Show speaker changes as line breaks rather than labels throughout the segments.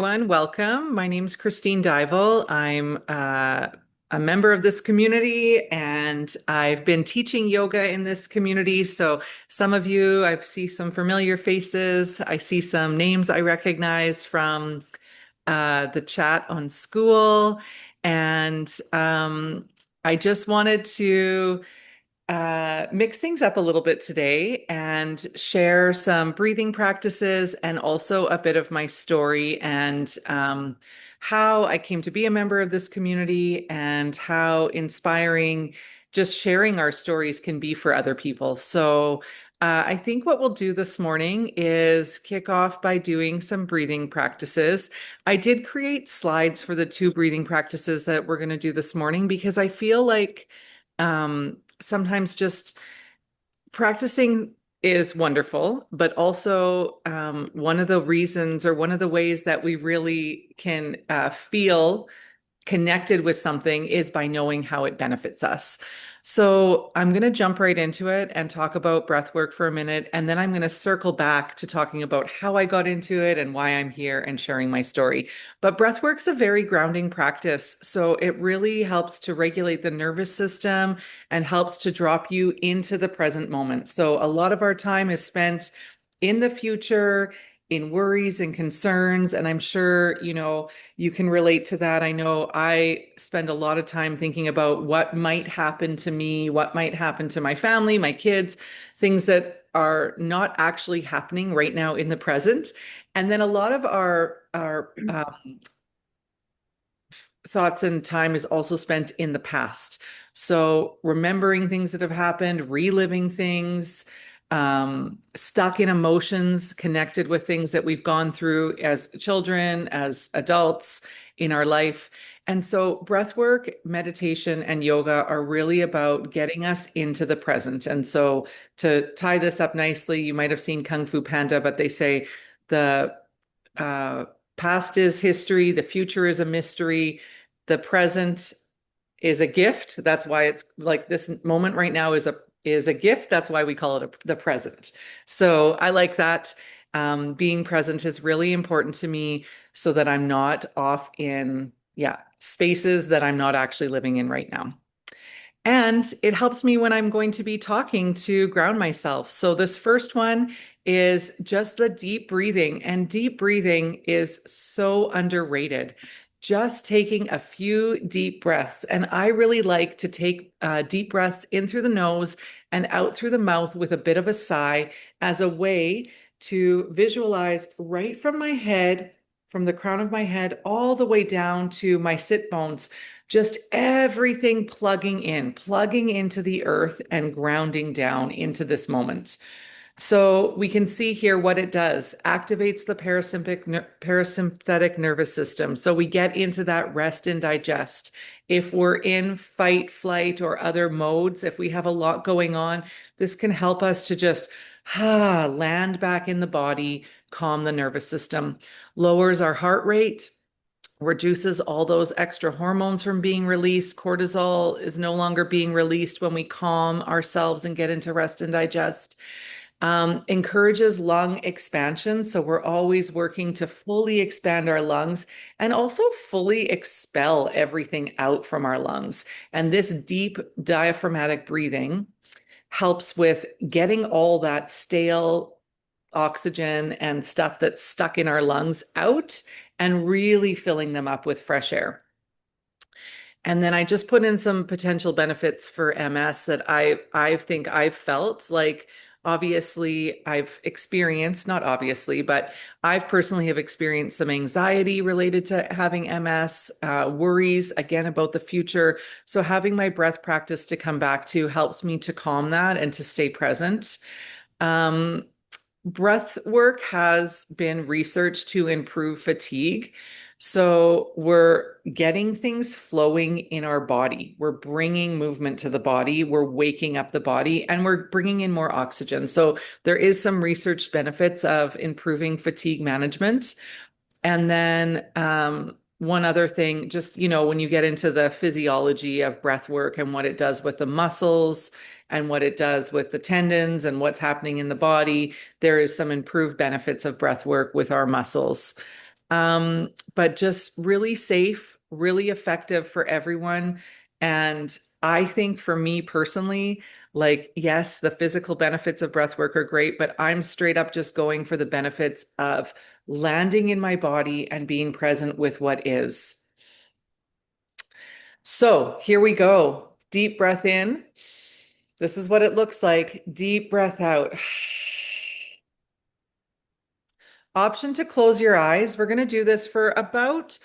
Everyone, welcome. My name's Kristine Divall. I'm a member of this community and I've been teaching yoga in this community. So some of you, I see some familiar faces. I see some names I recognize from the chat on Skool. And I just wanted to mix things up a little bit today and share some breathing practices and also a bit of my story and how I came to be a member of this community and how inspiring just sharing our stories can be for other people. So, I think what we'll do this morning is kick off by doing some breathing practices. I did create slides for the two breathing practices that we're going to do this morning because I feel like sometimes just practicing is wonderful, but also one of the reasons or one of the ways that we really can feel connected with something is by knowing how it benefits us. So I'm going to jump right into it and talk about breath work for a minute. And then I'm going to circle back to talking about how I got into it and why I'm here and sharing my story. But breath work's a very grounding practice. So it really helps to regulate the nervous system and helps to drop you into the present moment. So a lot of our time is spent in the future, in worries and concerns. And I'm sure, you can relate to that. I know I spend a lot of time thinking about what might happen to me, what might happen to my family, my kids, things that are not actually happening right now in the present. And then a lot of our thoughts and time is also spent in the past. So remembering things that have happened, reliving things, stuck in emotions connected with things that we've gone through as children, as adults in our life. And so breath work, meditation, and yoga are really about getting us into the present. And so to tie this up nicely, you might have seen Kung Fu Panda, but they say the uh, past is history, the future is a mystery, the present is a gift. That's why it's like this moment right now is a gift. That's why we call it the present. So I like that. Being present is really important to me so that I'm not off in, yeah, spaces that I'm not actually living in right now. And it helps me when I'm going to be talking to ground myself. So this first one is just the deep breathing, and deep breathing is so underrated. Just taking a few deep breaths. And I really like to take deep breaths in through the nose and out through the mouth with a bit of a sigh as a way to visualize right from my head, from the crown of my head, all the way down to my sit bones, just everything plugging into the earth and grounding down into this moment. So we can see here what it does. Activates the parasympathetic nervous system. So we get into that rest and digest. If we're in fight, flight, or other modes, if we have a lot going on, this can help us to just land back in the body, calm the nervous system, lowers our heart rate, reduces all those extra hormones from being released. Cortisol is no longer being released when we calm ourselves and get into rest and digest. Encourages lung expansion. So we're always working to fully expand our lungs and also fully expel everything out from our lungs. And this deep diaphragmatic breathing helps with getting all that stale oxygen and stuff that's stuck in our lungs out and really filling them up with fresh air. And then I just put in some potential benefits for MS that I think I've felt like obviously I've experienced, not obviously, but I've personally have experienced some anxiety related to having MS, worries again about the future. So having my breath practice to come back to helps me to calm that and to stay present. Um, Breath work has been researched to improve fatigue. So we're getting things flowing in our body. We're bringing movement to the body. We're waking up the body and we're bringing in more oxygen. So there is some research benefits of improving fatigue management. And then one other thing, just, when you get into the physiology of breath work and what it does with the muscles and what it does with the tendons and what's happening in the body, there is some improved benefits of breath work with our muscles. But just really safe, really effective for everyone. And I think for me personally, like, yes, the physical benefits of breath work are great, but I'm straight up just going for the benefits of landing in my body and being present with what is. So here we go. Deep breath in. This is what it looks like. Deep breath out. Option to close your eyes. We're going to do this for about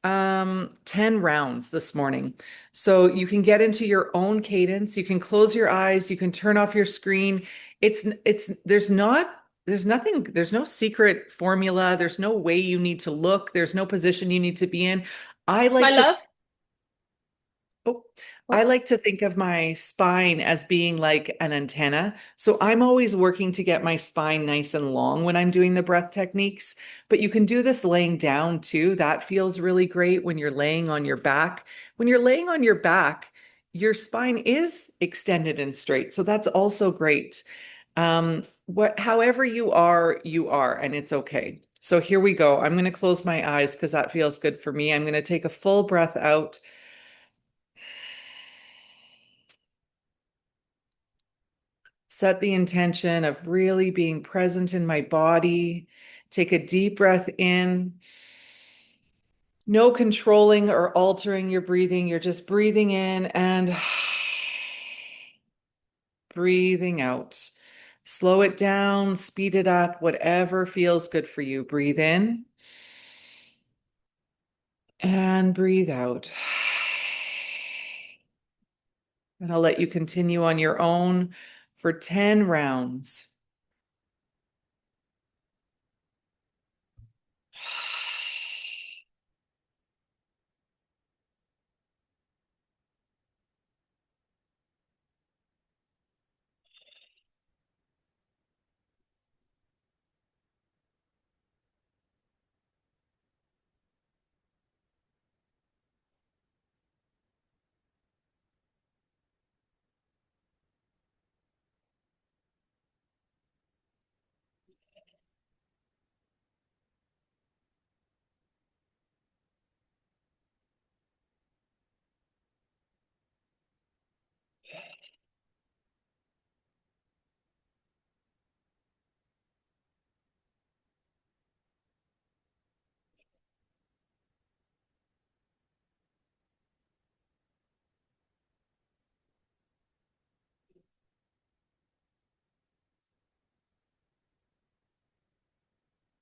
10 rounds this morning. So you can get into your own cadence. You can close your eyes. You can turn off your screen. There's no secret formula. There's no way you need to look. There's no position you need to be in. I
My
like to
love.
Oh, I
Oh,
like to think of my spine as being like an antenna. So I'm always working to get my spine nice and long when I'm doing the breath techniques. But you can do this laying down too. That feels really great when you're laying on your back. When you're laying on your back, your spine is extended and straight. So that's also great. However you are, and it's okay. So here we go. I'm going to close my eyes because that feels good for me. I'm going to take a full breath out. Set the intention of really being present in my body. Take a deep breath in. No controlling or altering your breathing. You're just breathing in and breathing out. Slow it down, speed it up, whatever feels good for you. Breathe in and breathe out. And I'll let you continue on your own for 10 rounds.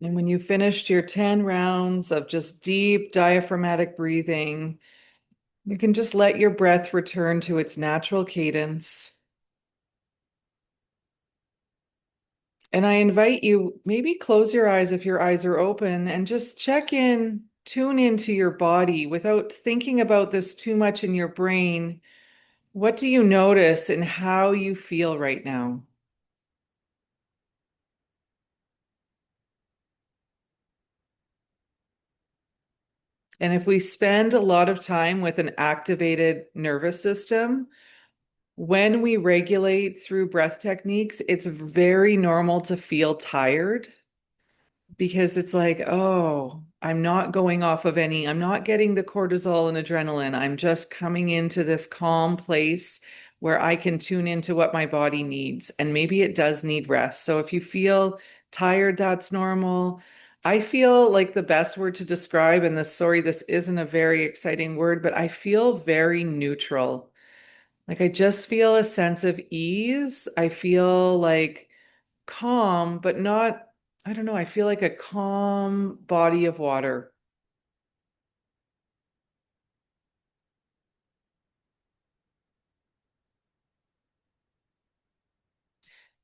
And when you finished your 10 rounds of just deep diaphragmatic breathing, you can just let your breath return to its natural cadence. And I invite you, maybe close your eyes if your eyes are open and just check in, tune into your body without thinking about this too much in your brain. What do you notice and how you feel right now? And if we spend a lot of time with an activated nervous system, when we regulate through breath techniques, it's very normal to feel tired because it's like, oh, I'm not getting the cortisol and adrenaline. I'm just coming into this calm place where I can tune into what my body needs. And maybe it does need rest. So if you feel tired, that's normal. I feel like the best word to describe, and this isn't a very exciting word, but I feel very neutral. Like I just feel a sense of ease. I feel like calm, but not, I don't know, I feel like a calm body of water.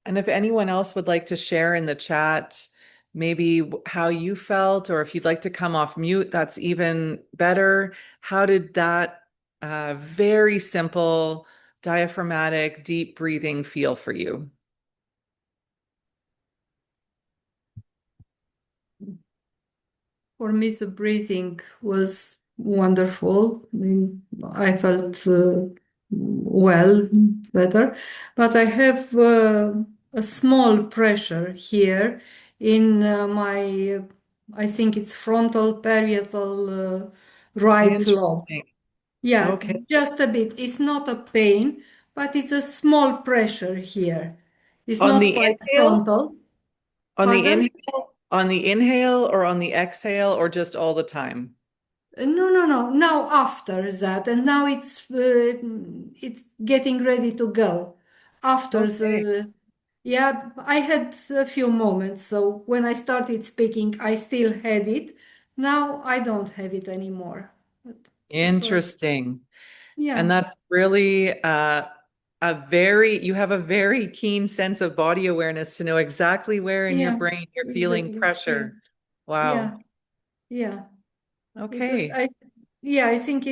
And if anyone else would like to share in the chat, maybe how you felt, or if you'd like to come off mute, that's even better. How did that very simple diaphragmatic deep breathing feel for you?
for me, the breathing was wonderful. I mean, I felt well, better, but I have a small pressure here in my I think it's frontal parietal right lobe.
Interesting.
Yeah,
Okay.
just a bit. It's not a pain, but it's a small pressure here. It's
On
not
the
quite
inhale,
frontal.
on the
Pardon?
inhale, on the inhale or on the exhale or just all the time?
No, no, no. Now after that, and now it's getting ready to go. After
Okay.
the, yeah, I had a few moments. So when I started speaking, I still had it. Now I don't have it anymore. But before,
Interesting. And
yeah,
that's really you have a very keen sense of body awareness to know exactly where in your
yeah,
brain you're feeling
exactly. Yeah,
pressure. Wow.
yeah, yeah. Because
Okay.
yeah, I think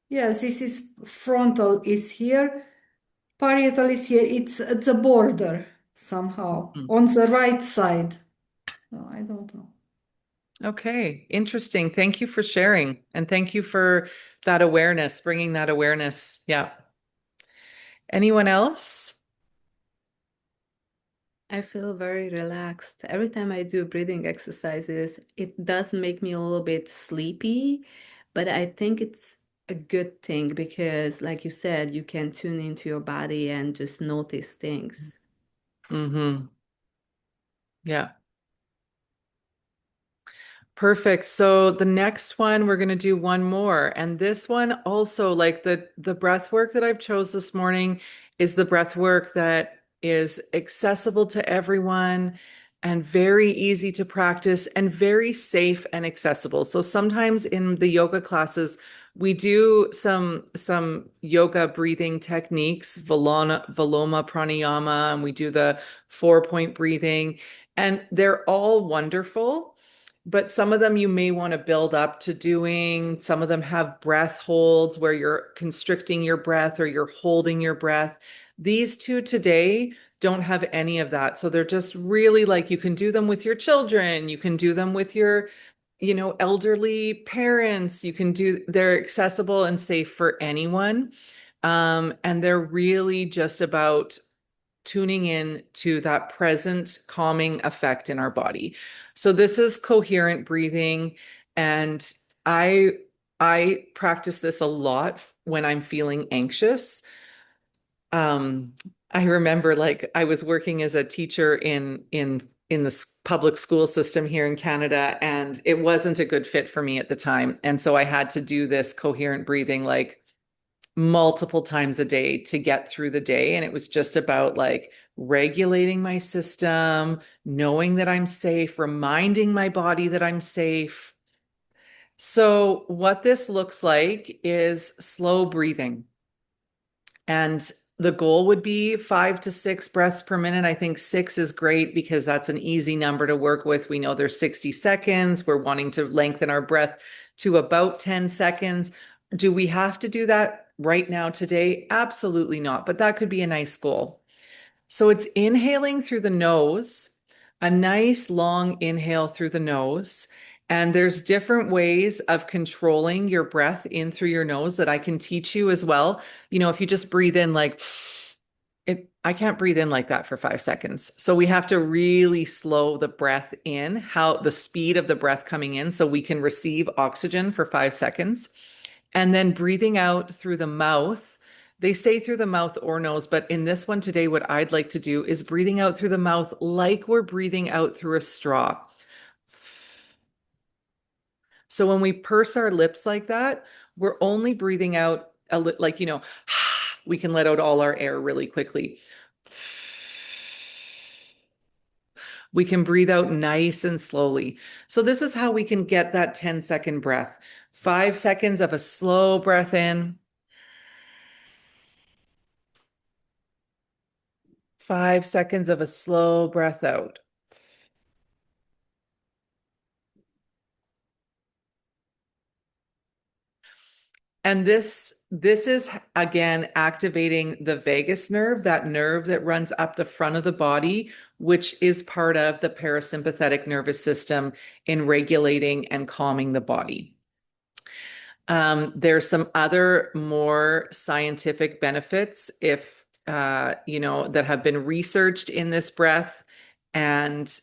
yeah, this is frontal is here. Parietal is here. It's at the border somehow
Mhm.
on the right side. No, I don't know.
Okay. Interesting. Thank you for sharing. And thank you for that awareness, bringing that awareness. Yeah. Anyone else?
I feel very relaxed. Every time I do breathing exercises, it does make me a little bit sleepy, but I think it's a good thing because, like you said, you can tune into your body and just notice things.
Mm-hmm. Yeah. Perfect. So the next one, we're going to do one more. And this one also, like the breath work that I've chose this morning is the breath work that is accessible to everyone and very easy to practice and very safe and accessible. So sometimes in the yoga classes, we do some yoga breathing techniques, Valoma pranayama, and we do the 4-point breathing, and they're all wonderful, but some of them you may want to build up to doing. Some of them have breath holds where you're constricting your breath or you're holding your breath. These two today don't have any of that. So they're just really like you can do them with your children, you can do them with your, elderly parents. They're accessible and safe for anyone. And they're really just about tuning in to that present calming effect in our body. So this is coherent breathing, and I I practice this a lot when I'm feeling anxious. Um, I remember like I was working as a teacher in the public school system here in Canada, and it wasn't a good fit for me at the time. And so I had to do this coherent breathing like multiple times a day to get through the day. And it was just about like regulating my system, knowing that I'm safe, reminding my body that I'm safe. So, what this looks like is slow breathing. And the goal would be 5 to 6 breaths per minute. I think six is great because that's an easy number to work with. We know there's 60 seconds. We're wanting to lengthen our breath to about 10 seconds. Do we have to do that right now today? Absolutely not, but that could be a nice goal. So it's inhaling through the nose, a nice long inhale through the nose. And there's different ways of controlling your breath in through your nose that I can teach you as well. If you just breathe in like I can't breathe in like that for 5 seconds. So we have to really slow the breath in, how the speed of the breath coming in so we can receive oxygen for 5 seconds. And then breathing out through the mouth. They say through the mouth or nose, but in this one today, what I'd like to do is breathing out through the mouth like we're breathing out through a straw. So when we purse our lips like that, we're only breathing out like, we can let out all our air really quickly. We can breathe out nice and slowly. So this is how we can get that 10-second breath. 5 seconds of a slow breath in. 5 seconds of a slow breath out. And this is again activating the vagus nerve, that nerve that runs up the front of the body, which is part of the parasympathetic nervous system in regulating and calming the body. There's some other more scientific benefits that have been researched in this breath. And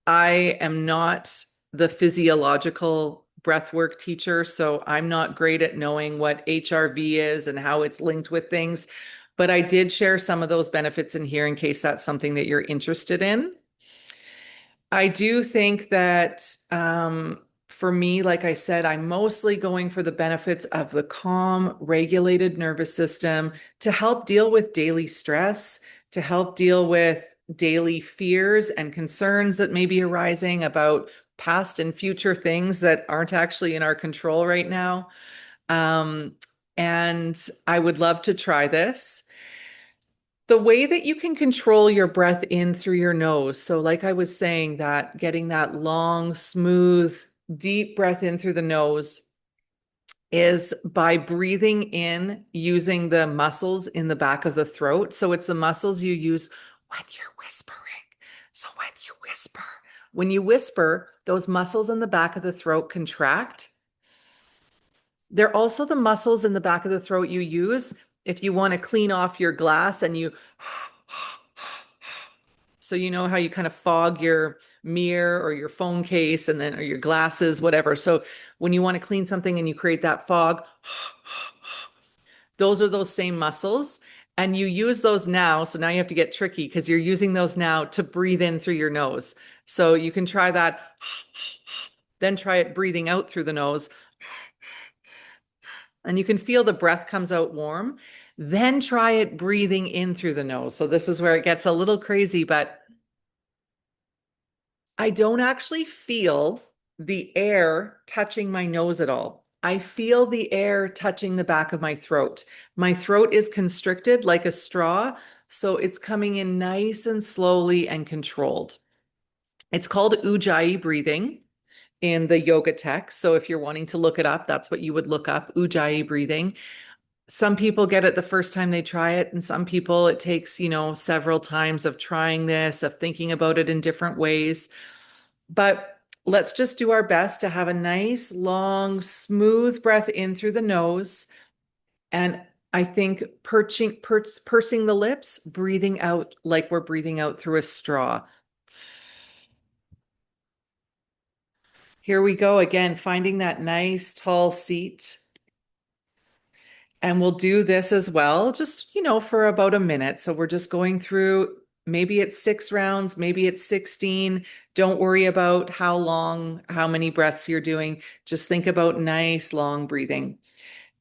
I am not the physiological breathwork teacher, so I'm not great at knowing what HRV is and how it's linked with things. But I did share some of those benefits in here in case that's something that you're interested in. I do think that for me, like I said, I'm mostly going for the benefits of the calm, regulated nervous system to help deal with daily stress, to help deal with daily fears and concerns that may be arising about past and future things that aren't actually in our control right now. Um, and I would love to try this. The way that you can control your breath in through your nose. So, like I was saying, that getting that long, smooth, deep breath in through the nose is by breathing in using the muscles in the back of the throat. So, it's the muscles you use when you're whispering. So, when you whisper, those muscles in the back of the throat contract. They're also the muscles in the back of the throat you use if you want to clean off your glass and you so you know how you kind of fog your mirror or your phone case and then or your glasses, whatever. So when you want to clean something and you create that fog, those are those same muscles. And you use those now. So now you have to get tricky because you're using those now to breathe in through your nose. So you can try that, then try it breathing out through the nose. And you can feel the breath comes out warm. Then try it breathing in through the nose. So this is where it gets a little crazy, but I don't actually feel the air touching my nose at all. I feel the air touching the back of my throat. My throat is constricted like a straw, so it's coming in nice and slowly and controlled. It's called Ujjayi breathing in the yoga text. So if you're wanting to look it up, that's what you would look up, Ujjayi breathing. Some people get it the first time they try it, and some people it takes, several times of trying this, of thinking about it in different ways. But let's just do our best to have a nice, long, smooth breath in through the nose. And I think pursing the lips, breathing out like we're breathing out through a straw. Here we go again, finding that nice, tall seat. And we'll do this as well, just, for about a minute. So we're just going through, maybe it's 6 rounds, maybe it's 16. Don't worry about how long, how many breaths you're doing. Just think about nice, long breathing.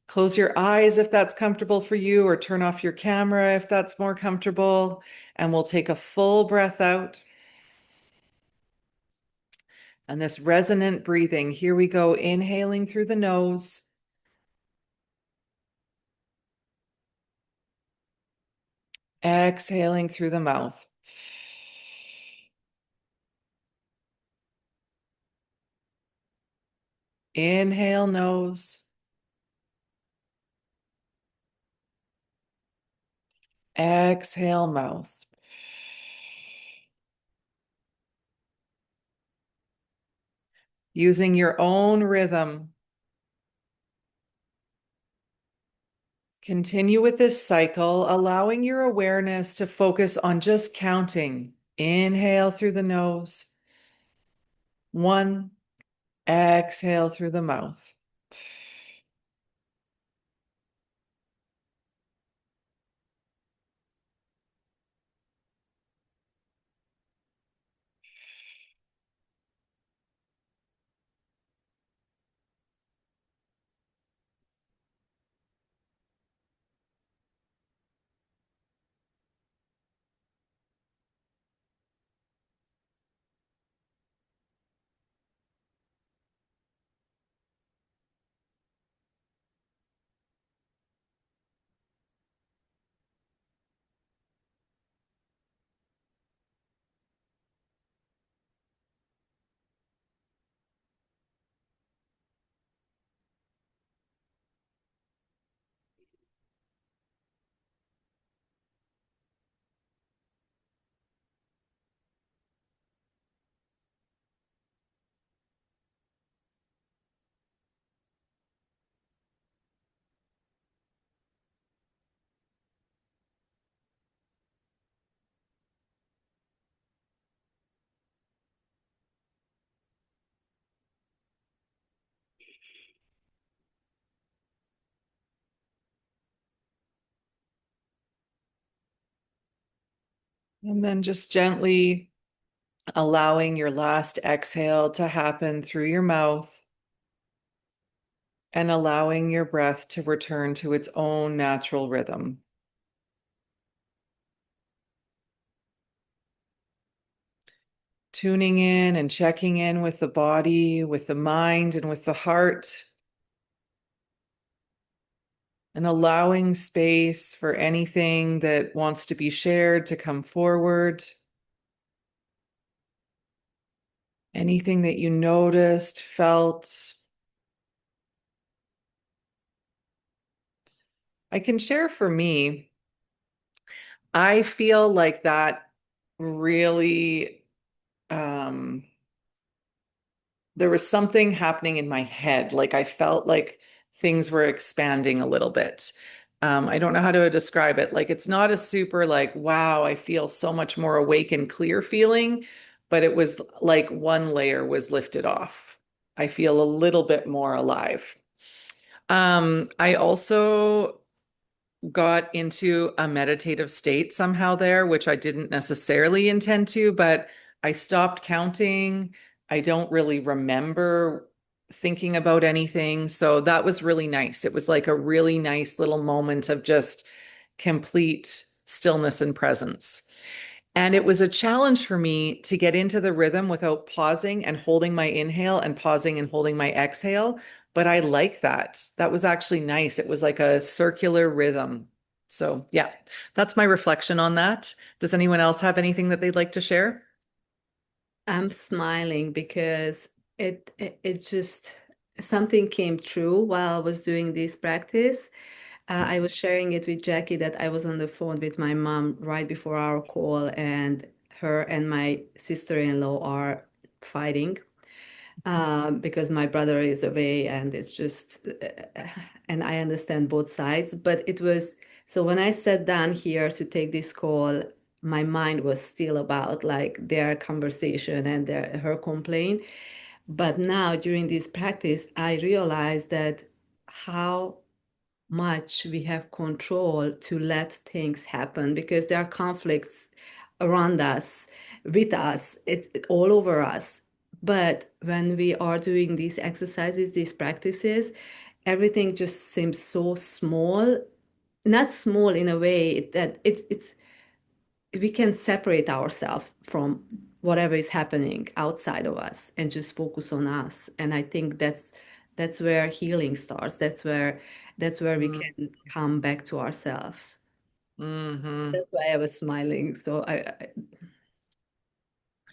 Close your eyes if that's comfortable for you, or turn off your camera if that's more comfortable. And we'll take a full breath out. And this resonant breathing, here we go, inhaling through the nose. Exhaling through the mouth. Inhale, nose. Exhale, mouth. Using your own rhythm. Continue with this cycle, allowing your awareness to focus on just counting. Inhale through the nose. 1, exhale through the mouth. And then just gently allowing your last exhale to happen through your mouth and allowing your breath to return to its own natural rhythm. Tuning in and checking in with the body, with the mind, and with the heart, and allowing space for anything that wants to be shared to come forward. Anything that you noticed, felt. I can share for me, I feel like that really, um, there was something happening in my head. Like I felt like things were expanding a little bit. I don't know how to describe it. Like it's not a super like, wow, I feel so much more awake and clear feeling, but it was like one layer was lifted off. I feel a little bit more alive. I also got into a meditative state somehow there, which I didn't necessarily intend to, but I stopped counting. I don't really remember thinking about anything. So that was really nice. It was like a really nice little moment of just complete stillness and presence. And it was a challenge for me to get into the rhythm without pausing and holding my inhale and pausing and holding my exhale. But I like that. That was actually nice. It was like a circular rhythm. So, yeah, that's my reflection on that. Does anyone else have anything that they'd like to share?
I'm smiling because it just something came true while I was doing this practice. I was sharing it with Jackie that I was on the phone with my mom right before our call, and her and my sister-in-law are fighting because my brother is away, and it's just, and I understand both sides. But it was so when I sat down here to take this call, my mind was still about like their conversation and her complaint. But now during this practice, I realized that how much we have control to let things happen because there are conflicts around us, with us, it's all over us. But when we are doing these exercises, these practices, everything just seems so small, not small in a way that it's we can separate ourselves from whatever is happening outside of us and just focus on us. And I think that's where healing starts. That's where we can come back to ourselves.
Mm-hmm.
That's why I was smiling. So I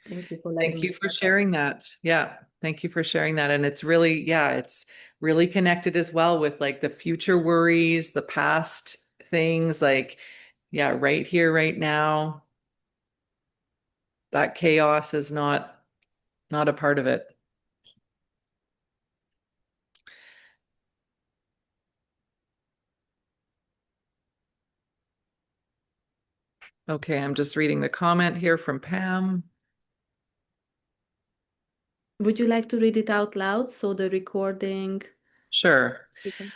thank you for letting
Thank
me
you for
share that.
sharing that. Yeah, thank you for sharing that. And it's really, yeah, it's really connected as well with like the future worries, the past things, like, yeah, right here, right now. That chaos is not a part of it. Okay, I'm just reading the comment here from Pam.
Would you like to read it out loud so the recording
Sure.
people?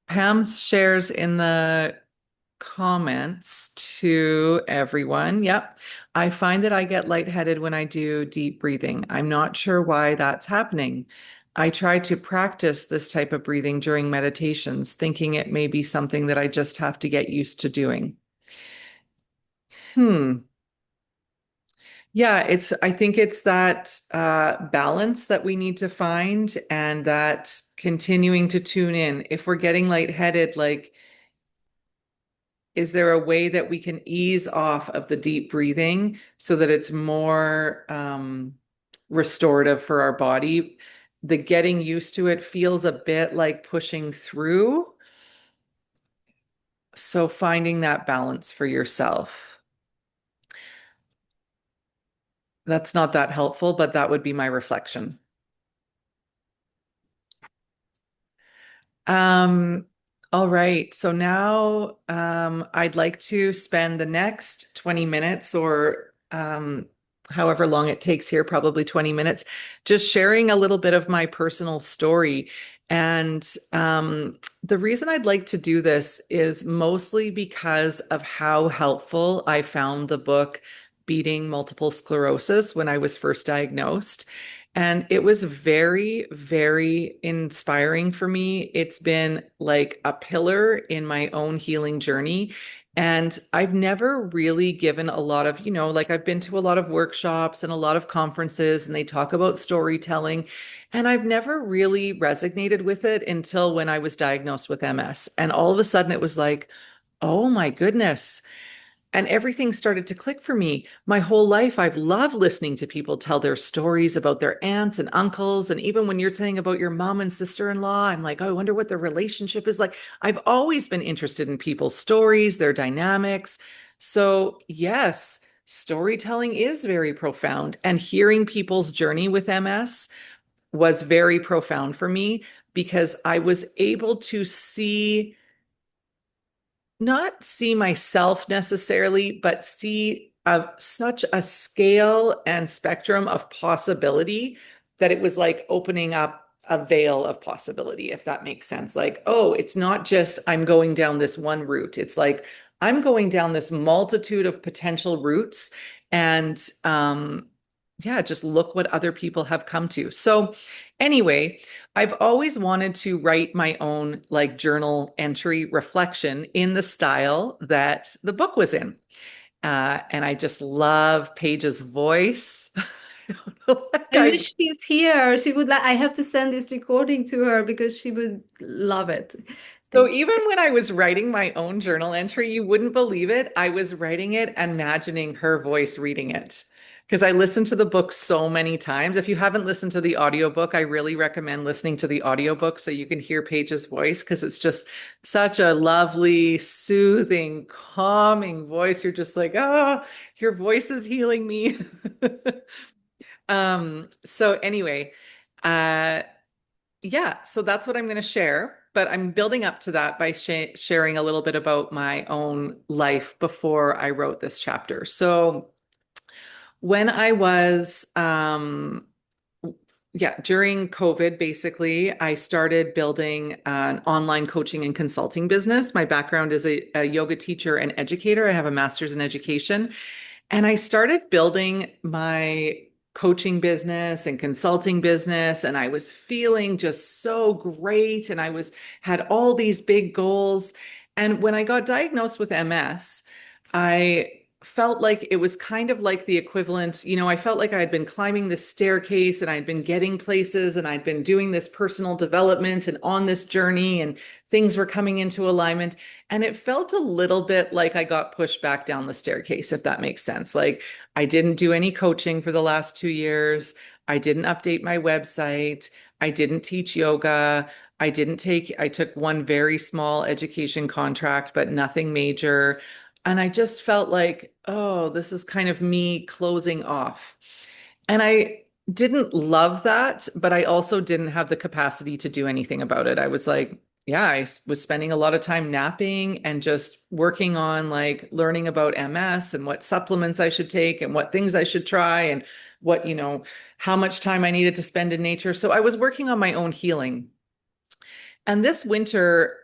Pam shares in the comments to everyone. Yep. I find that I get lightheaded when I do deep breathing. I'm not sure why that's happening. I try to practice this type of breathing during meditations, thinking it may be something that I just have to get used to doing. Hmm. Yeah, I think it's that balance that we need to find and that continuing to tune in. If we're getting lightheaded, like, is there a way that we can ease off of the deep breathing so that it's more restorative for our body? The getting used to it feels a bit like pushing through. So finding that balance for yourself. That's not that helpful, but that would be my reflection. Um, all right. So now I'd like to spend the next 20 minutes or however long it takes here, probably 20 minutes, just sharing a little bit of my personal story. And the reason I'd like to do this is mostly because of how helpful I found the book Beating Multiple Sclerosis when I was first diagnosed. And it was very, very inspiring for me. It's been like a pillar in my own healing journey. And I've never really given a lot of, like I've been to a lot of workshops and a lot of conferences, and they talk about storytelling. And I've never really resonated with it until when I was diagnosed with MS. And all of a sudden it was like, oh my goodness. And everything started to click for me. My whole life, I've loved listening to people tell their stories about their aunts and uncles. And even when you're saying about your mom and sister-in-law, I'm like, oh, I wonder what their relationship is like. I've always been interested in people's stories, their dynamics. So, yes, storytelling is very profound. And hearing people's journey with MS was very profound for me because I was able to not see myself necessarily, but see such a scale and spectrum of possibility that it was like opening up a veil of possibility, if that makes sense. Like, oh, it's not just I'm going down this one route. It's like I'm going down this multitude of potential routes. And yeah, just look what other people have come to. So, anyway, I've always wanted to write my own like journal entry reflection in the style that the book was in. And I just love Paige's voice. I don't know, like
I wish she's here. She would like, I have to send this recording to her because she would love it.
so
Thank you.
even when I was writing my own journal entry, you wouldn't believe it. I was writing it, imagining her voice reading it. Because I listened to the book so many times. If you haven't listened to the audiobook, I really recommend listening to the audiobook so you can hear Paige's voice because it's just such a lovely, soothing, calming voice. You're just like, oh, your voice is healing me. So anyway, uh yeah, so that's what I'm going to share, but I'm building up to that by sharing a little bit about my own life before I wrote this chapter. So, when I was, yeah, during COVID, basically, I started building an online coaching and consulting business. My background is a yoga teacher and educator. I have a master's in education. And I started building my coaching business and consulting business, and I was feeling just so great. And had all these big goals. And when I got diagnosed with MS, I felt like it was kind of like the equivalent, I felt like I had been climbing this staircase and I'd been getting places and I'd been doing this personal development and on this journey and things were coming into alignment. And it felt a little bit like I got pushed back down the staircase, if that makes sense. Like I didn't do any coaching for the last 2 years. I didn't update my website. I didn't teach yoga. I took one very small education contract, but nothing major. And I just felt like, oh, this is kind of me closing off. And I didn't love that, but I also didn't have the capacity to do anything about it. I was like, yeah, was spending a lot of time napping and just working on like learning about MS and what supplements I should take and what things I should try and what, how much time I needed to spend in nature. So I was working on my own healing. And this winter,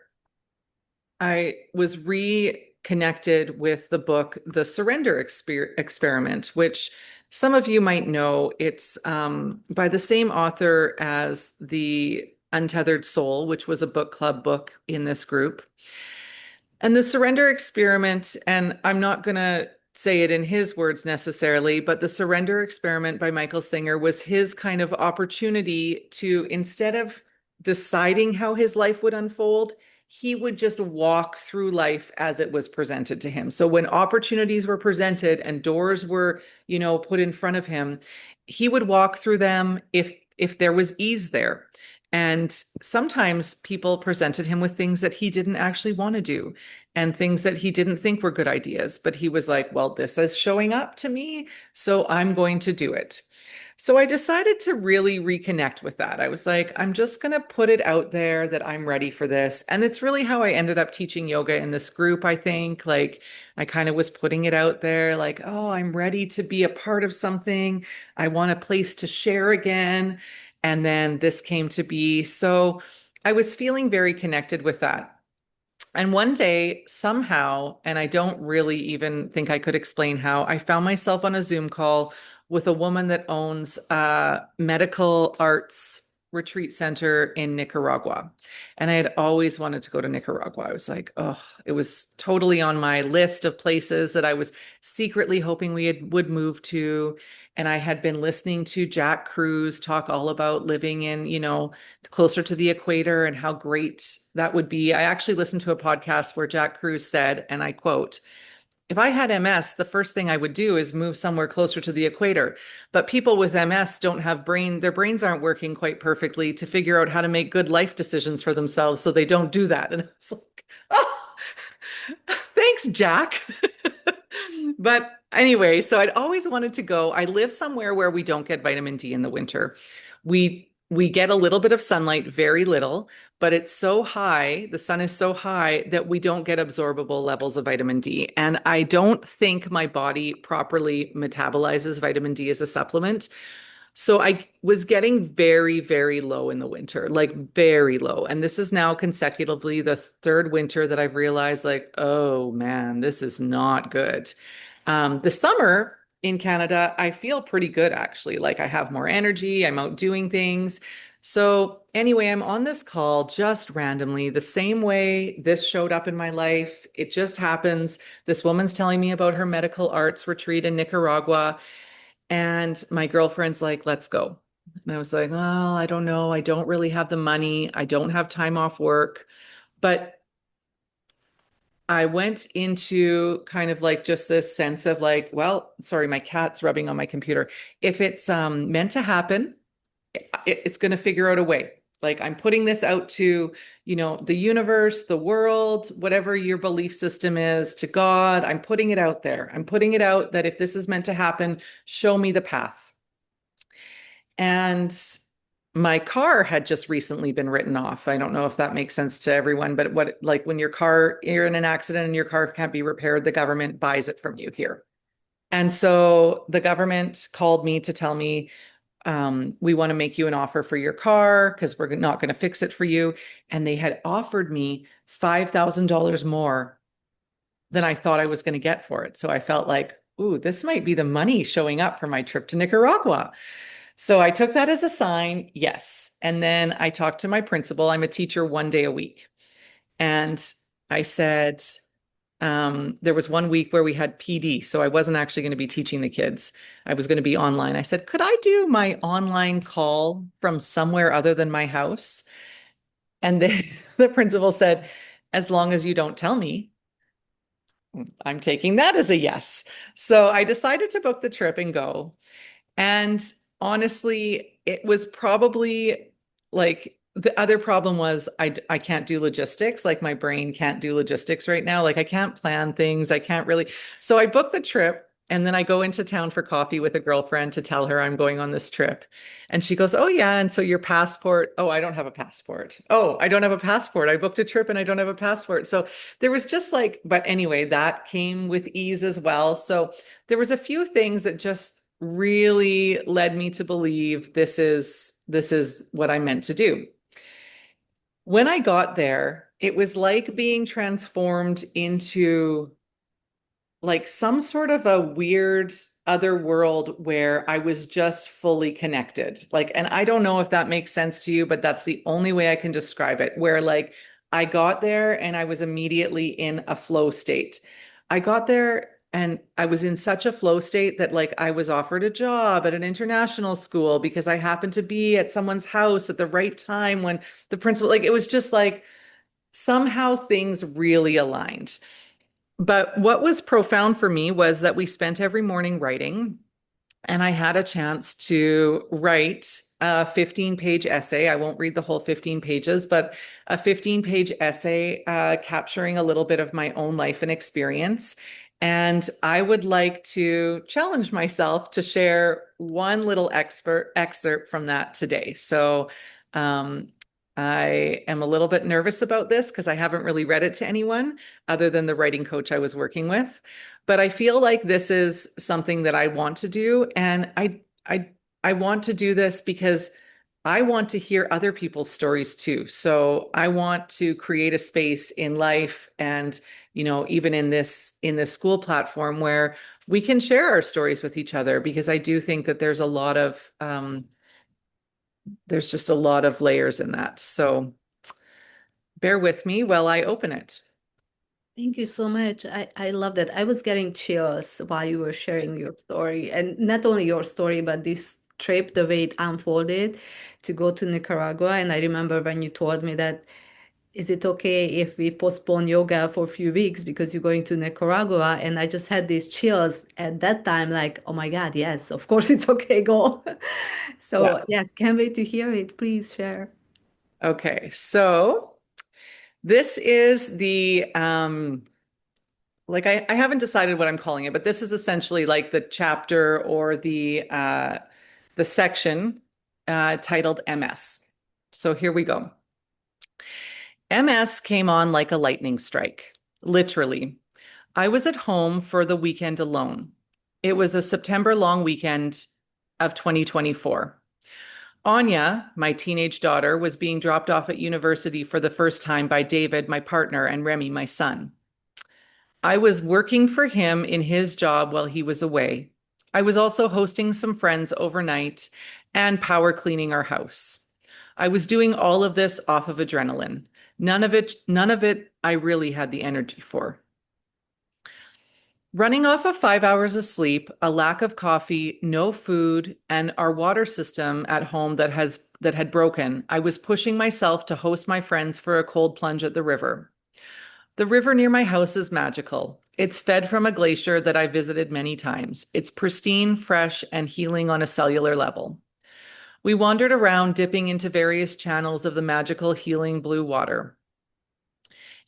I was reconnected with the book, The Surrender Experiment, which some of you might know. It's by the same author as The Untethered Soul, which was a book club book in this group. And The Surrender Experiment, and I'm not going to say it in his words necessarily, but The Surrender Experiment by Michael Singer was his kind of opportunity to, instead of deciding how his life would unfold, he would just walk through life as it was presented to him. So when opportunities were presented and doors were, put in front of him, he would walk through them if there was ease there. And sometimes people presented him with things that he didn't actually want to do and things that he didn't think were good ideas. But he was like, well, this is showing up to me, so I'm going to do it. So I decided to really reconnect with that. I was like, I'm just going to put it out there that I'm ready for this. And it's really how I ended up teaching yoga in this group, I think. Like, I kind of was putting it out there, like, oh, I'm ready to be a part of something. I want a place to share again. And then this came to be. So I was feeling very connected with that. And one day, somehow, and I don't really even think I could explain how, I found myself on a Zoom call with a woman that owns a medical arts retreat center in Nicaragua. And I had always wanted to go to Nicaragua. I was like, oh, it was totally on my list of places that I was secretly hoping would move to. And I had been listening to Jack Cruz talk all about living in, closer to the equator and how great that would be. I actually listened to a podcast where Jack Cruz said, and I quote, if I had MS, the first thing I would do is move somewhere closer to the equator. But people with MS don't have their brains aren't working quite perfectly to figure out how to make good life decisions for themselves. So they don't do that. And I was like, oh, thanks, Jack. But anyway, so I'd always wanted to go. I live somewhere where we don't get vitamin D in the winter. We get a little bit of sunlight, very little, but it's so high, the sun is so high that we don't get absorbable levels of vitamin D. And I don't think my body properly metabolizes vitamin D as a supplement. So I was getting very, very low in the winter, like very low. And this is now consecutively the third winter that I've realized, like, oh man, this is not good. The summer in Canada, I feel pretty good actually. Like I have more energy, I'm out doing things. So anyway, I'm on this call just randomly, the same way this showed up in my life. It just happens. This woman's telling me about her medical arts retreat in Nicaragua. And my girlfriend's like, let's go. And I was like, well, I don't know. I don't really have the money. I don't have time off work. But I went into kind of like just this sense of like, well, sorry, my cat's rubbing on my computer. If it's meant to happen, it's going to figure out a way. Like I'm putting this out to, the universe, the world, whatever your belief system is, to God. I'm putting it out there. I'm putting it out that if this is meant to happen, show me the path. And my car had just recently been written off. I don't know if that makes sense to everyone, but like when you're in an accident and your car can't be repaired, the government buys it from you here. And so the government called me to tell me, we want to make you an offer for your car because we're not going to fix it for you. And they had offered me $5,000 more than I thought I was going to get for it. So I felt like, ooh, this might be the money showing up for my trip to Nicaragua. So I took that as a sign, yes. And then I talked to my principal. I'm a teacher 1 day a week. And I said, there was 1 week where we had PD, so I wasn't actually going to be teaching the kids. I was going to be online. I said, could I do my online call from somewhere other than my house? And the principal said, as long as you don't tell me. I'm taking that as a yes. So I decided to book the trip and go. And honestly, it was probably like the other problem was I can't do logistics. Like my brain can't do logistics right now. Like I can't plan things. I can't really. So I booked the trip and then I go into town for coffee with a girlfriend to tell her I'm going on this trip. And she goes, oh, yeah. And so your passport. Oh, I don't have a passport. Oh, I don't have a passport. I booked a trip and I don't have a passport. So there was just like, but anyway, that came with ease as well. So there was a few things that just really led me to believe this is what I meant to do. When I got there, it was like being transformed into like some sort of a weird other world where I was just fully connected. Like, and I don't know if that makes sense to you, but that's the only way I can describe it, where like I got there and I was immediately in a flow state. I got there and I was in such a flow state that like I was offered a job at an international school because I happened to be at someone's house at the right time when the principal, like it was just like somehow things really aligned. But what was profound for me was that we spent every morning writing, and I had a chance to write a 15-page essay. I won't read the whole 15 pages, but a 15-page essay capturing a little bit of my own life and experience. And I would like to challenge myself to share one little excerpt from that today. So um, I am a little bit nervous about this because I haven't really read it to anyone other than the writing coach I was working with. But I feel like this is something that I want to do. And I want to do this because I want to hear other people's stories too. So I want to create a space in life and, even in this Skool platform where we can share our stories with each other because I do think that there's just a lot of layers in that. So bear with me while I open it.
Thank you so much. I love that. I was getting chills while you were sharing your story, and not only your story, but this trip, the way it unfolded to go to Nicaragua. And I remember when you told me that, is it okay if we postpone yoga for a few weeks because you're going to Nicaragua? And I just had these chills at that time, like, oh my God, yes, of course it's okay, go.
Yeah.
So yes, can't wait to hear it. Please share.
Okay. So this is like I haven't decided what I'm calling it, but this is essentially like the chapter or the section titled MS. So here we go. MS came on like a lightning strike, literally. I was at home for the weekend alone. It was a September long weekend of 2024. Anya, my teenage daughter, was being dropped off at university for the first time by David, my partner, and Remy, my son. I was working for him in his job while he was away. I was also hosting some friends overnight and power cleaning our house. I was doing all of this off of adrenaline. None of it I really had the energy for. Running off of 5 hours of sleep, a lack of coffee, no food, and our water system at home that had broken, I was pushing myself to host my friends for a cold plunge at the river. The river near my house is magical. It's fed from a glacier that I visited many times. It's pristine, fresh, and healing on a cellular level. We wandered around, dipping into various channels of the magical, healing blue water.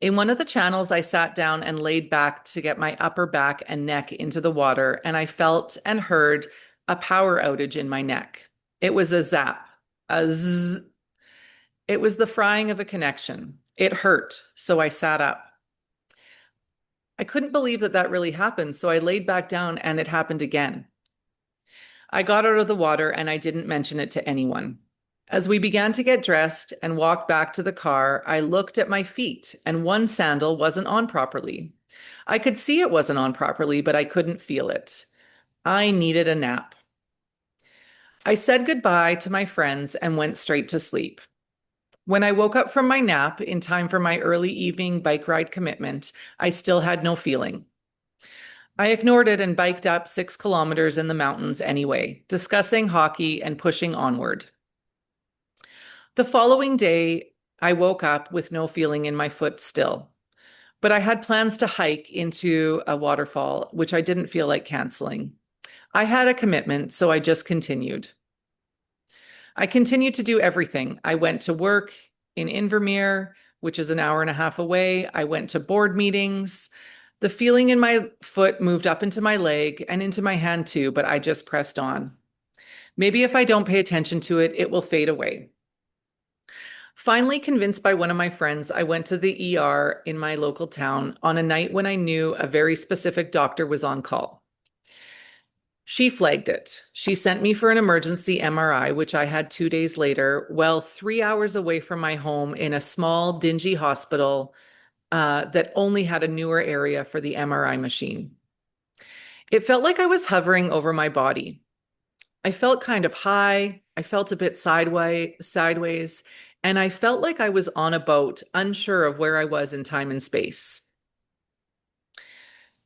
In one of the channels, I sat down and laid back to get my upper back and neck into the water, and I felt and heard a power outage in my neck. It was a zap, a zzz. It was the frying of a connection. It hurt, so I sat up. I couldn't believe that that really happened, so I laid back down and it happened again. I got out of the water and I didn't mention it to anyone. As we began to get dressed and walk back to the car, I looked at my feet and one sandal wasn't on properly. I could see it wasn't on properly, but I couldn't feel it. I needed a nap. I said goodbye to my friends and went straight to sleep. When I woke up from my nap in time for my early evening bike ride commitment, I still had no feeling. I ignored it and biked up 6 kilometers in the mountains anyway, discussing hockey and pushing onward. The following day, I woke up with no feeling in my foot still, but I had plans to hike into a waterfall, which I didn't feel like canceling. I had a commitment, so I just continued. I continued to do everything. I went to work in Invermere, which is an hour and a half away. I went to board meetings. The feeling in my foot moved up into my leg and into my hand too, but I just pressed on. Maybe if I don't pay attention to it, it will fade away. Finally convinced by one of my friends, I went to the ER in my local town on a night when I knew a very specific doctor was on call. She flagged it. She sent me for an emergency MRI, which I had 2 days later, well, 3 hours away from my home in a small, dingy hospital that only had a newer area for the MRI machine. It felt like I was hovering over my body. I felt kind of high. I felt a bit sideways, and I felt like I was on a boat, unsure of where I was in time and space.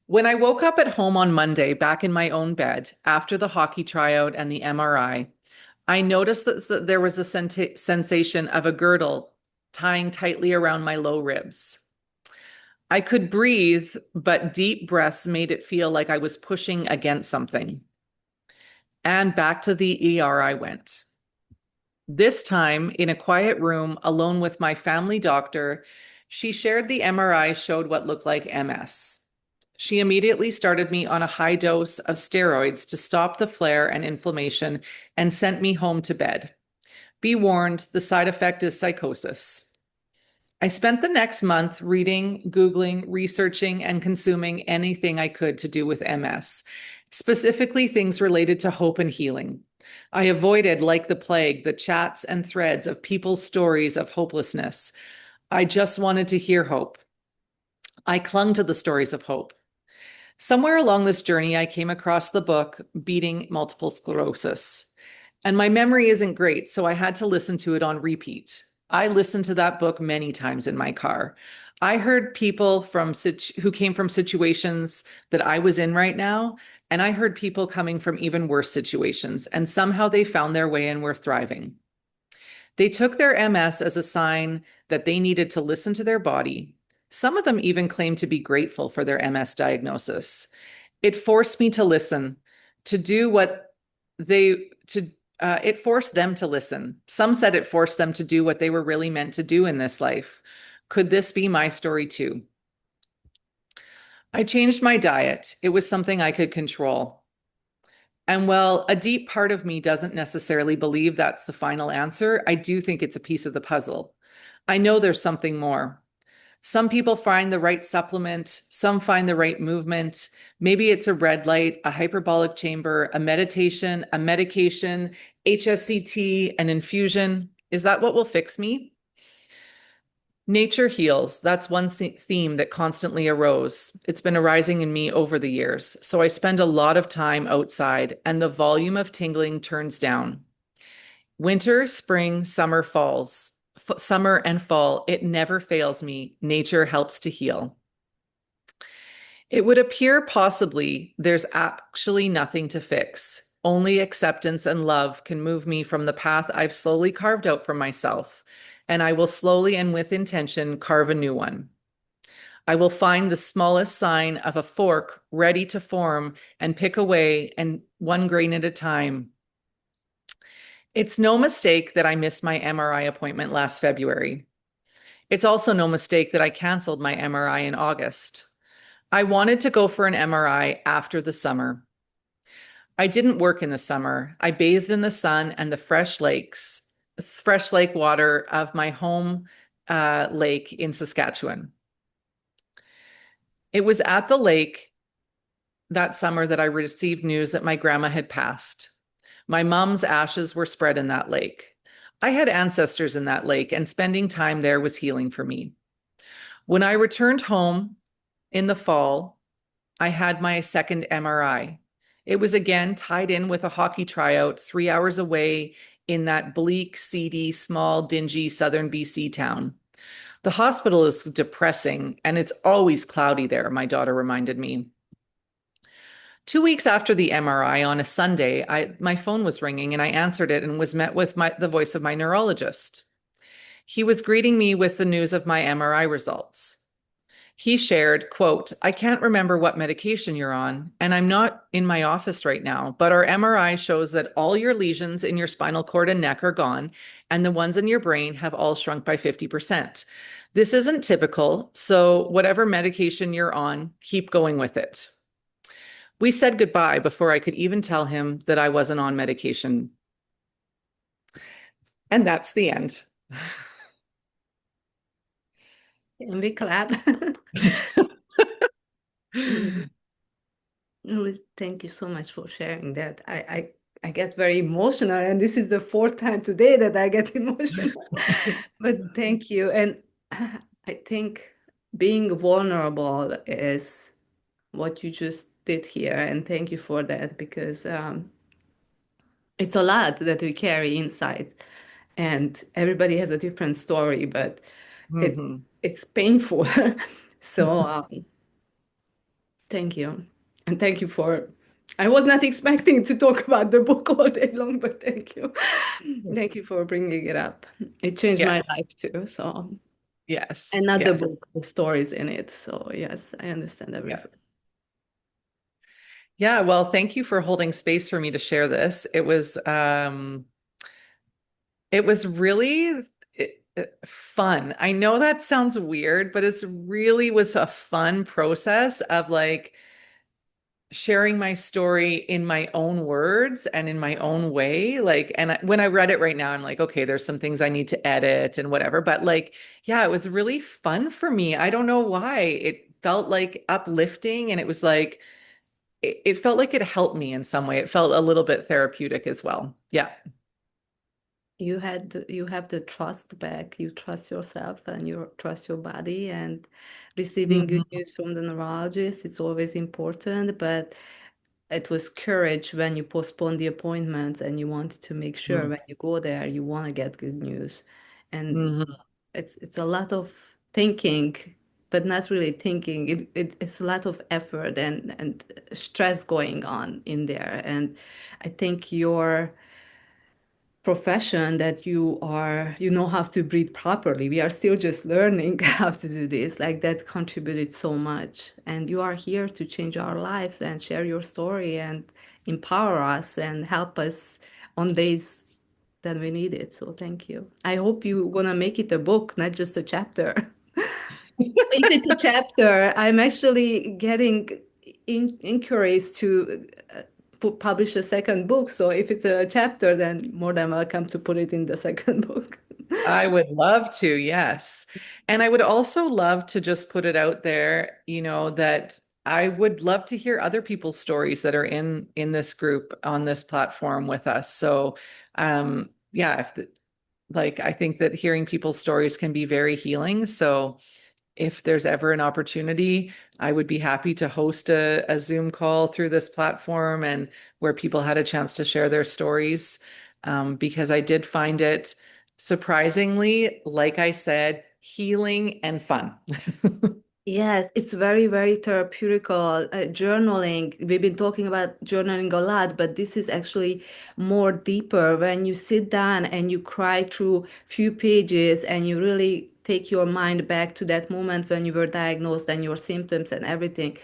When I woke up at home on Monday, back in my own bed, after the hockey tryout and the MRI, I noticed that there was a sensation of a girdle tying tightly around my low ribs. I could breathe, but deep breaths made it feel like I was pushing against something. And back to the ER I went. This time, in a quiet room, alone with my family doctor, she shared the MRI showed what looked like MS. She immediately started me on a high dose of steroids to stop the flare and inflammation and sent me home to bed. Be warned, the side effect is psychosis. I spent the next month reading, Googling, researching, and consuming anything I could to do with MS, specifically things related to hope and healing. I avoided, like the plague, the chats and threads of people's stories of hopelessness. I just wanted to hear hope. I clung to the stories of hope. Somewhere along this journey, I came across the book Beating Multiple Sclerosis. And my memory isn't great, so I had to listen to it on repeat. I listened to that book many times in my car. I heard people who came from situations that I was in right now, and I heard people coming from even worse situations, and somehow they found their way and were thriving. They took their MS as a sign that they needed to listen to their body. Some of them even claimed to be grateful for their MS diagnosis. It forced me to listen, to do what it forced them to listen. Some said it forced them to do what they were really meant to do in this life. Could this be my story too? I changed my diet. It was something I could control. And while a deep part of me doesn't necessarily believe that's the final answer, I do think it's a piece of the puzzle. I know there's something more. Some people find the right supplement, some find the right movement. Maybe it's a red light, a hyperbolic chamber, a meditation, a medication, HSCT, an infusion. Is that what will fix me? Nature heals. That's one theme that constantly arose. It's been arising in me over the years. So I spend a lot of time outside, and the volume of tingling turns down. Winter, spring, summer and fall, it never fails me. Nature helps to heal. It would appear possibly there's actually nothing to fix. Only acceptance and love can move me from the path I've slowly carved out for myself, and I will slowly and with intention carve a new one. I will find the smallest sign of a fork ready to form and pick away, and one grain at a time. It's no mistake that I missed my MRI appointment last February. It's also no mistake that I canceled my MRI in August. I wanted to go for an MRI after the summer. I didn't work in the summer. I bathed in the sun and the fresh lake water of my home lake in Saskatchewan. It was at the lake that summer that I received news that my grandma had passed. My mom's ashes were spread in that lake. I had ancestors in that lake, and spending time there was healing for me. When I returned home in the fall, I had my second MRI. It was again tied in with a hockey tryout 3 hours away in that bleak, seedy, small, dingy southern BC town. The hospital is depressing, and it's always cloudy there, my daughter reminded me. 2 weeks after the MRI on a Sunday, my phone was ringing and I answered it and was met with the voice of my neurologist. He was greeting me with the news of my MRI results. He shared, quote, I can't remember what medication you're on, and I'm not in my office right now, but our MRI shows that all your lesions in your spinal cord and neck are gone, and the ones in your brain have all shrunk by 50%. This isn't typical, so whatever medication you're on, keep going with it. We said goodbye before I could even tell him that I wasn't on medication. And that's the end.
Can we clap? Thank you so much for sharing that. I get very emotional, and this is the fourth time today that I get emotional. But thank you. And I think being vulnerable is what you just did here. And thank you for that, because it's a lot that we carry inside. And everybody has a different story, but it's
Mhm.
it's painful. So thank you. And thank you for, I was not expecting to talk about the book all day long, but thank you. Thank you for bringing it up. It changed my
Yes,
life too. So, and
yes,
not the
yes,
book, the stories in it. So, yes, I understand
yeah.
everything.
Yeah, well, thank you for holding space for me to share this. It was really fun. I know that sounds weird, but it's really was a fun process of like sharing my story in my own words and in my own way. Like, and when I read it right now, I'm like, okay, there's some things I need to edit and whatever. But like, yeah, it was really fun for me. I don't know why. It felt like uplifting, and it was like, it felt like it helped me in some way. It felt a little bit therapeutic as well. Yeah.
You have the trust back. You trust yourself and you trust your body, and receiving good
Mhm.
news from the neurologist, it's always important, but it was courage when you postpone the appointments and you wanted to make sure when you go there you want to get good news. And
Mhm.
it's a lot of thinking, but not really thinking. It's a lot of effort and stress going on in there. And I think your profession that you know how to breathe properly. We are still just learning how to do this. Like that contributed so much. And you are here to change our lives and share your story and empower us and help us on days that we need it. So thank you. I hope you're gonna make it a book, not just a chapter. If it's a chapter, I'm actually getting inquiries to publish a second book. So if it's a chapter, then more than welcome to put it in the second book.
I would love to, yes. And I would also love to just put it out there, that I would love to hear other people's stories that are in this group on this platform with us. So, yeah, like I think that hearing people's stories can be very healing. So, if there's ever an opportunity, I would be happy to host a Zoom call through this platform and where people had a chance to share their stories. Because I did find it surprisingly, like I said, healing and fun.
Yes, it's very, very therapeutical. Journaling, we've been talking about journaling a lot, but this is actually more deeper when you sit down and you cry through few pages and you really take your mind back to that moment when you were diagnosed and your symptoms and everything,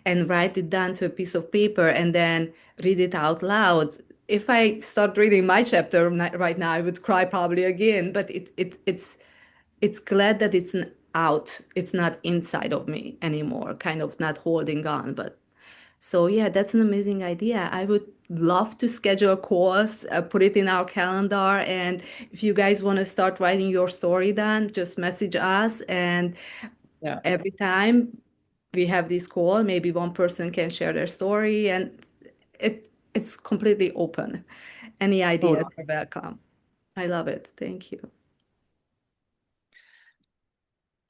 and write it down to a piece of paper and then read it out loud. If I start reading my chapter right now, I would cry probably again, but it's glad that it's out. It's not inside of me anymore, kind of not holding on. But so yeah, that's an amazing idea. I would love to schedule a course, put it in our calendar. And if you guys want to start writing your story down, just message us. And
Yeah.
every time we have this call, maybe one person can share their story, and it's completely open. Any ideas
Totally.
are welcome. I love it. Thank you.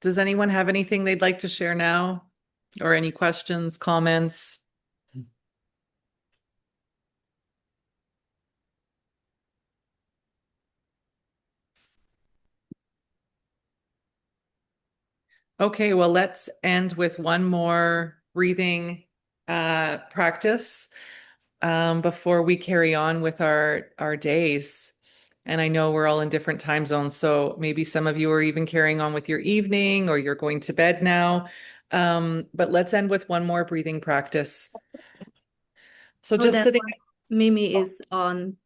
Does anyone have anything they'd like to share now or any questions, comments? Okay, well, let's end with one more breathing practice before we carry on with our days. And I know we're all in different time zones, so maybe some of you are even carrying on with your evening or you're going to bed now. But let's end with one more breathing practice. So
Oh,
just
that
sitting.
one. Mimi is on.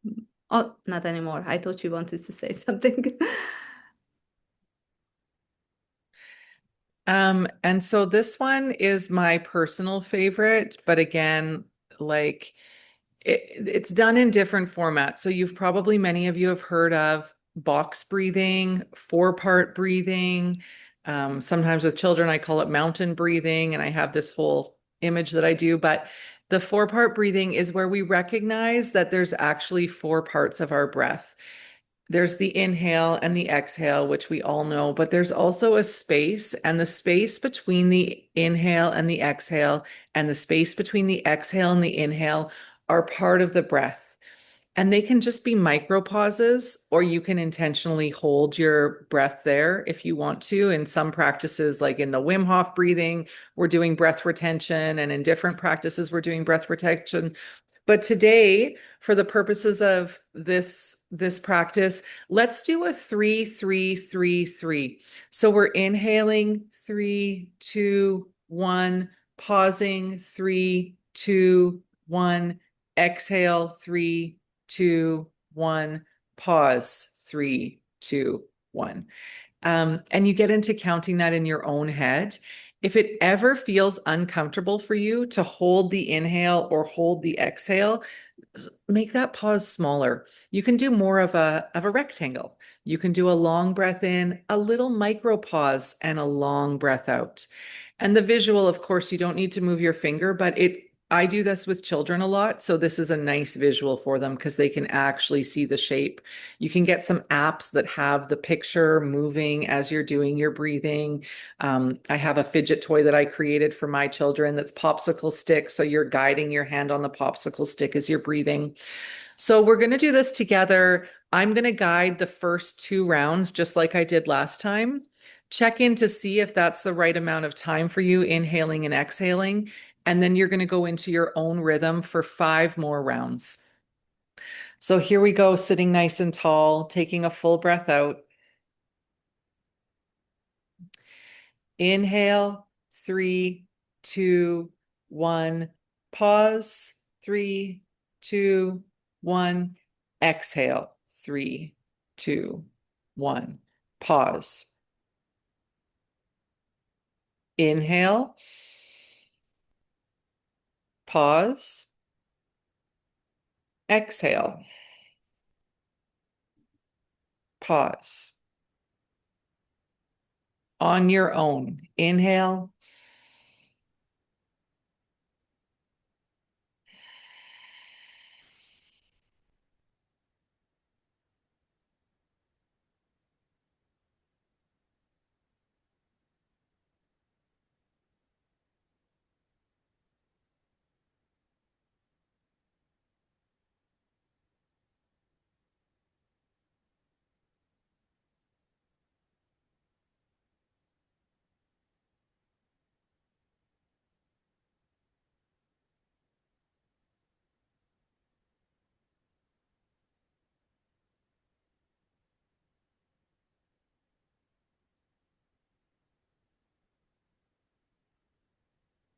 Oh, not anymore. I thought you wanted to say something.
And so this one is my personal favorite, but again, like it's done in different formats. So many of you have heard of box breathing, 4-part breathing. Sometimes with children, I call it mountain breathing, and I have this whole image that I do. But the 4-part breathing is where we recognize that there's actually 4 parts of our breath. There's the inhale and the exhale, which we all know, but there's also a space, and the space between the inhale and the exhale, and the space between the exhale and the inhale are part of the breath. And they can just be micro pauses, or you can intentionally hold your breath there if you want to. In some practices, like in the Wim Hof breathing, we're doing breath retention, and in different practices, we're doing breath retention. But today, for the purposes of this practice, let's do a 3-3-3-3. So we're inhaling 3-2-1, pausing 3-2-1, exhale 3-2-1, pause 3-2-1. And you get into counting that in your own head. If it ever feels uncomfortable for you to hold the inhale or hold the exhale, make that pause smaller. You can do more of a rectangle. You can do a long breath in, a little micro pause, and a long breath out. And the visual, of course, you don't need to move your finger, but I do this with children a lot, so this is a nice visual for them because they can actually see the shape. You can get some apps that have the picture moving as you're doing your breathing. I have a fidget toy that I created for my children that's popsicle stick, so you're guiding your hand on the popsicle stick as you're breathing. So we're going to do this together. I'm going to guide the first 2 rounds just like I did last time. Check in to see if that's the right amount of time for you, inhaling and exhaling. And then you're going to go into your own rhythm for 5 more rounds. So here we go, sitting nice and tall, taking a full breath out. Inhale, 3, 2, 1. Pause, 3, 2, 1. Exhale, 3, 2, 1. Pause. Inhale, pause, exhale, pause. On your own, inhale,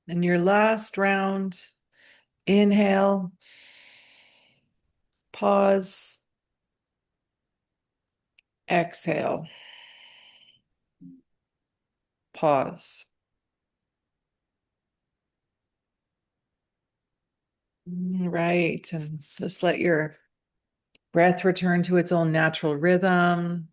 and your last round, inhale, pause, exhale, pause. Right. And just let your breath return to its own natural rhythm.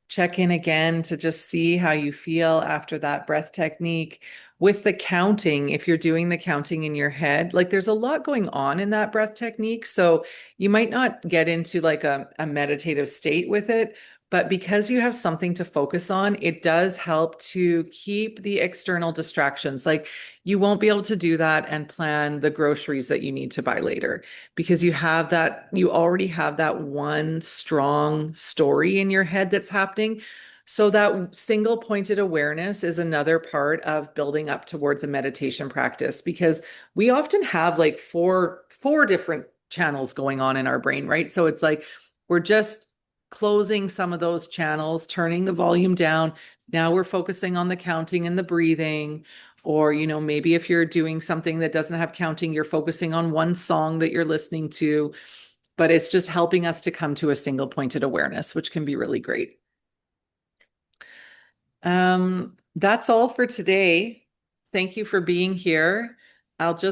Check in again to just see how you feel after that breath technique. With the counting, if you're doing the counting in your head, like there's a lot going on in that breath technique. So you might not get into like a meditative state with it, but because you have something to focus on, it does help to keep the external distractions. Like you won't be able to do that and plan the groceries that you need to buy later because you already have that one strong story in your head that's happening. So that single pointed awareness is another part of building up towards a meditation practice because we often have like four different channels going on in our brain, right? So it's like we're just closing some of those channels, turning the volume down. Now we're focusing on the counting and the breathing. Or, maybe if you're doing something that doesn't have counting, you're focusing on one song that you're listening to, but it's just helping us to come to a single pointed awareness, which can be really great. That's all for today. Thank you for being here. I'll just